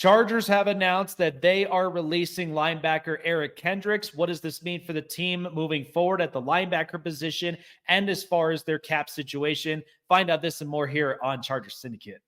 Chargers have announced that they are releasing linebacker Eric Kendricks. What does this mean for the team moving forward at the linebacker position and as far as their cap situation? Find out this and more here on Chargers Syndicate.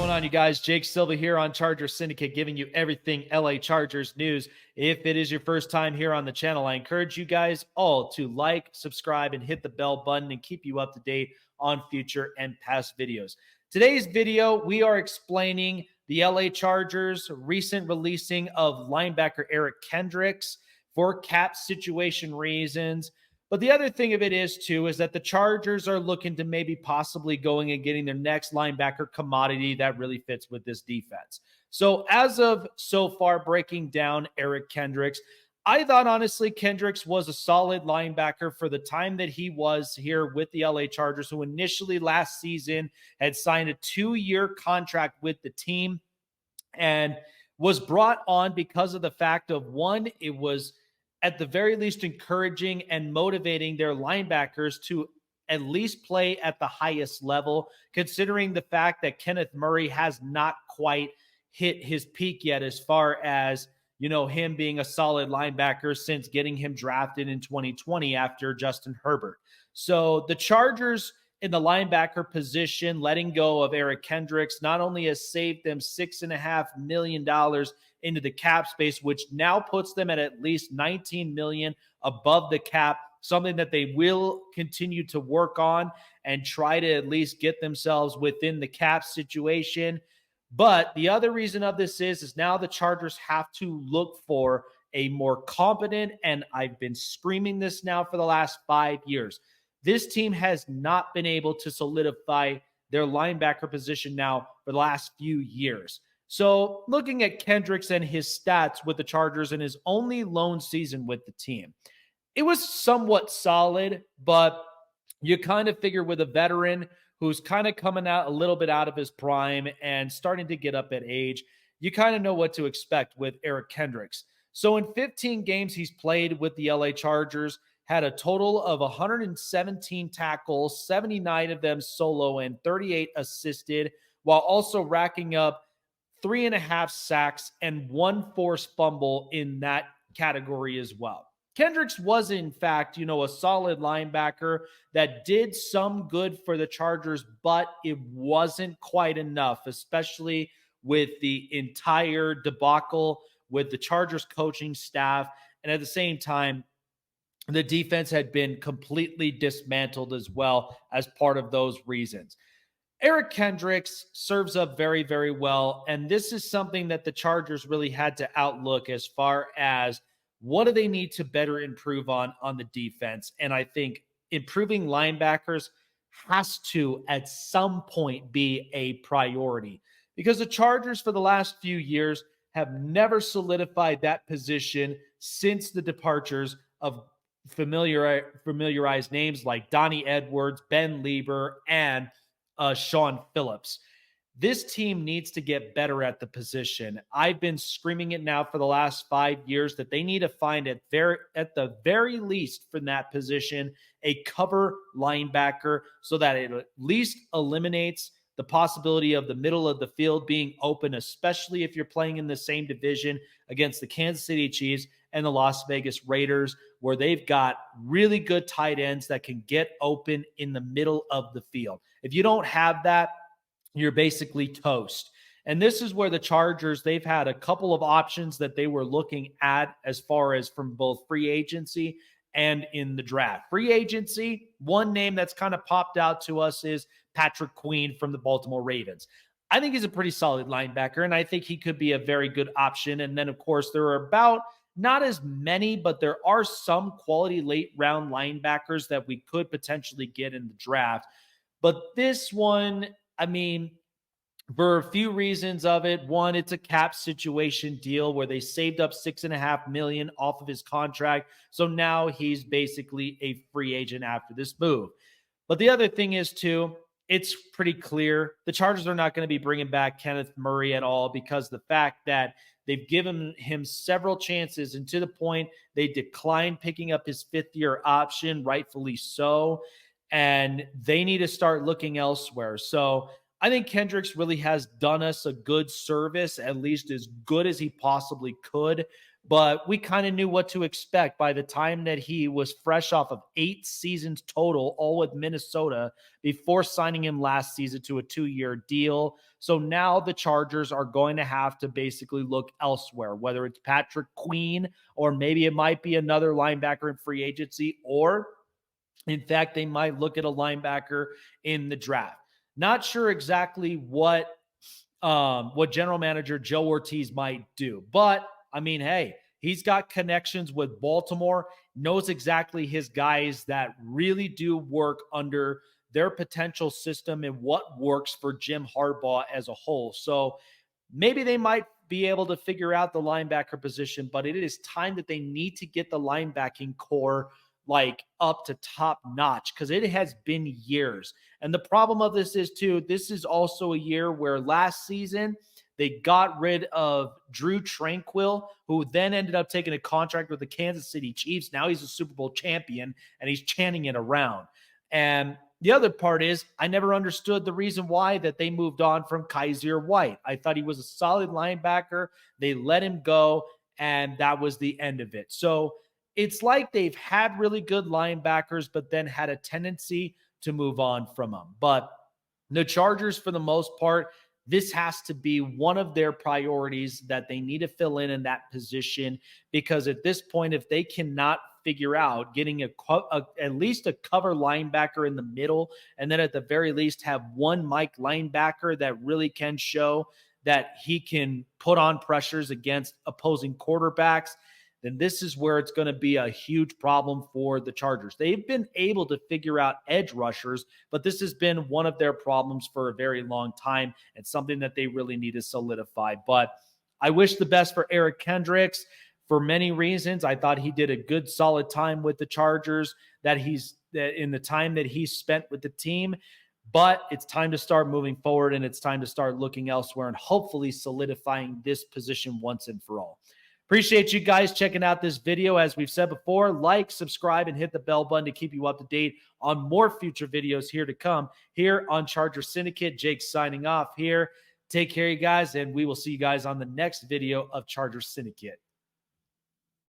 On you guys, Jake Silva here on Chargers Syndicate, giving you everything LA Chargers news. If it is your first time here on the channel, I encourage you guys all to like, subscribe, and hit the bell button and keep you up to date on future and past videos. Today's video, we are explaining the LA Chargers recent releasing of linebacker Eric Kendricks for cap situation reasons. But the other thing of it is, too, is that the Chargers are looking to maybe possibly going and getting their next linebacker commodity that really fits with this defense. So as of so far, breaking down Eric Kendricks, I thought, honestly, Kendricks was a solid linebacker for the time that he was here with the LA Chargers, who initially last season had signed a 2-year contract with the team and was brought on because of the fact of, one, it was at the very least encouraging and motivating their linebackers to at least play at the highest level, considering the fact that Kenneth Murray has not quite hit his peak yet as far as, him being a solid linebacker since getting him drafted in 2020 after Justin Herbert. So the Chargers in the linebacker position, letting go of Eric Kendricks, not only has saved them $6.5 million into the cap space, which now puts them at least $19 million above the cap, something that they will continue to work on and try to at least get themselves within the cap situation. But the other reason of this is now the Chargers have to look for a more competent, and I've been screaming this now for the last 5 years, this team has not been able to solidify their linebacker position now for the last few years. So looking at Kendricks and his stats with the Chargers in his only lone season with the team, it was somewhat solid, but you kind of figure with a veteran who's kind of coming out a little bit out of his prime and starting to get up at age, you kind of know what to expect with Eric Kendricks. So in 15 games he's played with the LA Chargers, had a total of 117 tackles, 79 of them solo and 38 assisted, while also racking up 3.5 sacks and 1 forced fumble in that category as well. Kendricks was, in fact, a solid linebacker that did some good for the Chargers, but it wasn't quite enough, especially with the entire debacle with the Chargers coaching staff. And at the same time, the defense had been completely dismantled as well as part of those reasons. Eric Kendricks serves up very, very well, and this is something that the Chargers really had to outlook as far as what do they need to better improve on the defense. And I think improving linebackers has to, at some point, be a priority because the Chargers for the last few years have never solidified that position since the departures of familiarized names like Donnie Edwards, Ben Lieber, and Sean Phillips. This team needs to get better at the position. I've been screaming it now for the last 5 years that they need to find at the very least from that position a cover linebacker so that it at least eliminates the possibility of the middle of the field being open, especially if you're playing in the same division against the Kansas City Chiefs and the Las Vegas Raiders, where they've got really good tight ends that can get open in the middle of the field. If you don't have that, you're basically toast. And this is where the Chargers, they've had a couple of options that they were looking at as far as from both free agency and in the draft. Free agency, one name that's kind of popped out to us is Patrick Queen from the Baltimore Ravens. I think he's a pretty solid linebacker, and I think he could be a very good option. And then, of course, there are about not as many, but there are some quality late round linebackers that we could potentially get in the draft. But this one, I mean, for a few reasons of it. One, it's a cap situation deal where they saved up $6.5 million off of his contract. So now he's basically a free agent after this move. But the other thing is, too, it's pretty clear the Chargers are not going to be bringing back Kenneth Murray at all because the fact that They've given him several chances, and to the point they declined picking up his fifth-year option, rightfully so. And they need to start looking elsewhere. So I think Kendricks really has done us a good service, at least as good as he possibly could. But we kind of knew what to expect by the time that he was fresh off of 8 seasons total, all with Minnesota, before signing him last season to a 2-year deal. So now the Chargers are going to have to basically look elsewhere, whether it's Patrick Queen, or maybe it might be another linebacker in free agency, or in fact, they might look at a linebacker in the draft. Not sure exactly what general manager Joe Ortiz might do, but I mean, hey, he's got connections with Baltimore, knows exactly his guys that really do work under their potential system and what works for Jim Harbaugh as a whole. So maybe they might be able to figure out the linebacker position, but it is time that they need to get the linebacking core like up to top notch, because it has been years. And the problem of this is too, this is also a year where last season they got rid of Drew Tranquill, who then ended up taking a contract with the Kansas City Chiefs. Now he's a Super Bowl champion and he's chanting it around. And the other part is I never understood the reason why that they moved on from Kaiser White. I thought he was a solid linebacker. They let him go, and that was the end of it. So it's like they've had really good linebackers, but then had a tendency to move on from them. But the Chargers, for the most part, this has to be one of their priorities that they need to fill in that position, because at this point, if they cannot figure out getting at least a cover linebacker in the middle, and then at the very least have one Mike linebacker that really can show that he can put on pressures against opposing quarterbacks, then this is where it's going to be a huge problem for the Chargers. They've been able to figure out edge rushers, but this has been one of their problems for a very long time, and something that they really need to solidify. But I wish the best for Eric Kendricks for many reasons. I thought he did a good, solid time with the Chargers, that in the time that he spent with the team. But it's time to start moving forward, and it's time to start looking elsewhere and hopefully solidifying this position once and for all. Appreciate you guys checking out this video. As we've said before, like, subscribe, and hit the bell button to keep you up to date on more future videos here to come here on Charger Syndicate. Jake signing off here. Take care, you guys, and we will see you guys on the next video of Charger Syndicate.